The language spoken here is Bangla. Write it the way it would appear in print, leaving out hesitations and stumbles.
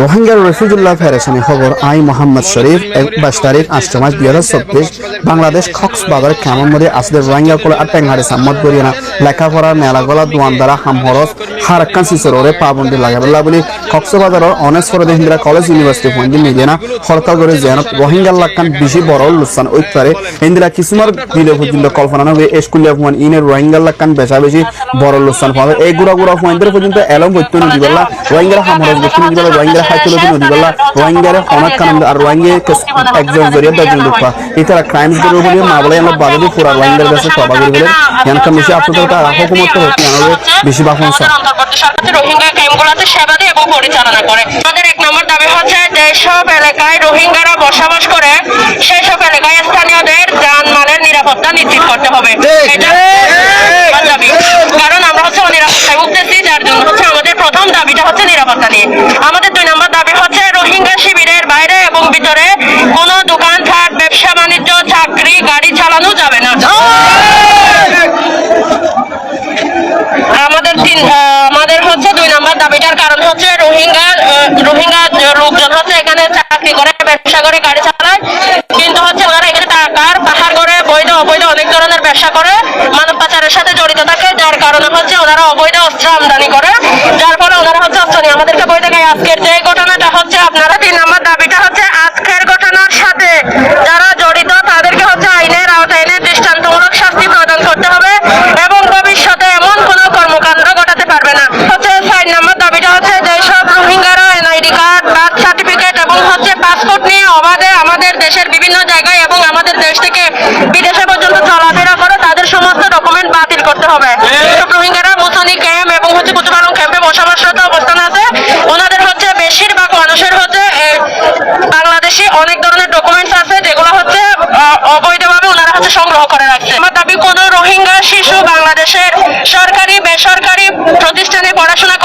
রোহিঙ্গার রফিজুল্লাহ ফেরেশানি খবর আই মোহাম্মদ শরীফ 22 তারিখ 8 মার্চ 2024 বাংলাদেশ কক্সবাজার কেমনমরি আসলে রোহিঙ্গা কোলে আটেঙ্গারে সাম্মত করিয়ানা লেখাপড়া মেলাগলা দোয়ানদারা হামহরস হারাক্কান সিসররে পাবন্দি লাগাবেলা বলি কক্সবাজারের অনেক ফরদে হিন্দ্রা কলেজ ইউনিভার্সিটি পয়েন্ট মিডিয়ানা হরতাল করে জেনত রোহিঙ্গা লাক্কান বেশি বড় লুসান ওইতারে ইন্দিরা কিসমর দিলে পর্যন্ত কল্পনা নবে স্কুলিয়া পয়েন্ট ইনের রোহিঙ্গা লাক্কান বেশা বেশি বড় লুসান পাবে এই গুড়া গুড়া পয়েন্টের পর্যন্ত এলম বৈত্য নদী বললা রোহিঙ্গার হামহরস বৈত্য নদী বললা রোহিঙ্গার হাইতুলতি নদী বললা রোহিঙ্গার অনেক কারণ আর রোহিঙ্গা একজন জরিয়া দজন লোক ইতারা ক্রাইমস গুলো বলি না বলে আমরা বাদে পুরা রোহিঙ্গার কাছে সভা করে বলে এনকা বেশি আপনাদের হুকুমত হতে আমাদের বেশি বাফন সরকার রোহিঙ্গা ক্যাম্পগুলোতে সেবা দেয় এবং পরিচালনা করে। আমাদের এক নম্বর দাবি হচ্ছে যেসব এলাকায় রোহিঙ্গারা বসবাস করে সেই সব এলাকায় স্থানীয়দের জানমালের নিরাপত্তা নিশ্চিত করতে হবে। এটা দাবি, কারণ আমরা হচ্ছে অনিরাপত্তায় ভুগতেছি, যার জন্য হচ্ছে আমাদের প্রথম দাবিটা হচ্ছে নিরাপত্তা নিয়ে। আমাদের 2 নম্বর দাবি হচ্ছে রোহিঙ্গা শিবিরের বাইরে এবং ভিতরে কোনো দোকানপাট, ব্যবসা বাণিজ্য, চাকরি, গাড়ি চালানো যাবে না। আমাদের হচ্ছে 2 নম্বর দাবিটার কারণ হচ্ছে রোহিঙ্গা লোকজন হচ্ছে এখানে চাকরি করে, ব্যবসা করে, গাড়ি চালায়, কিন্তু হচ্ছে ওনারা এখানে টাকার পাহাড় করে বৈধ অবৈধ অনেক ধরনের ব্যবসা করে, মানব পাচারের সাথে জড়িত থাকে, যার কারণে হচ্ছে ওনারা অবৈধ অস্ত্র আমদানি করে, যার ফলে ওনারা হচ্ছে অস্ত্র নিয়ে আমাদেরকে বই দেখায়। আজকের যে ঘটনাটা হচ্ছে আপনারা 3 নম্বর দাবিটা হচ্ছে আজকের ঘটনার সাথে যারা জড়িত তাদেরকে হচ্ছে আইনের আওতায় এনে দৃষ্টান্তমূলক শাস্তি প্রদান করতে হবে এবং ভবিষ্যতে এমন কোনো কর্মকাণ্ড ঘটাতে পারবে না। হচ্ছে 4 নম্বর দাবিটা হচ্ছে যেসব রোহিঙ্গারা এনআইডি কার্ড, বার্থ সার্টিফিকেট এবং হচ্ছে পাসপোর্ট নিয়ে অবাধে আমাদের দেশের বিভিন্ন জায়গায় এবং আমাদের দেশ থেকে বিদেশে পর্যন্ত চলাফেরা করে তাদের সমস্ত ডকুমেন্ট বাতিল করতে হবে। রোহিঙ্গারা মুসানি ক্যাম্প এবং হচ্ছে কুতুবালং ক্যাম্পে বসবাসরত অবস্থানে আছে, ওনাদের হচ্ছে বেশিরভাগ মানুষের হচ্ছে বাংলাদেশি অনেক ধরনের ডকুমেন্টস আছে যেগুলো হচ্ছে অবৈধভাবে ওনারা হচ্ছে সংগ্রহ করে রাখছে। আমার দাবি, কোন রোহিঙ্গা শিশু বাংলাদেশের সরকারি বেসরকারি প্রতিষ্ঠানে পড়াশোনা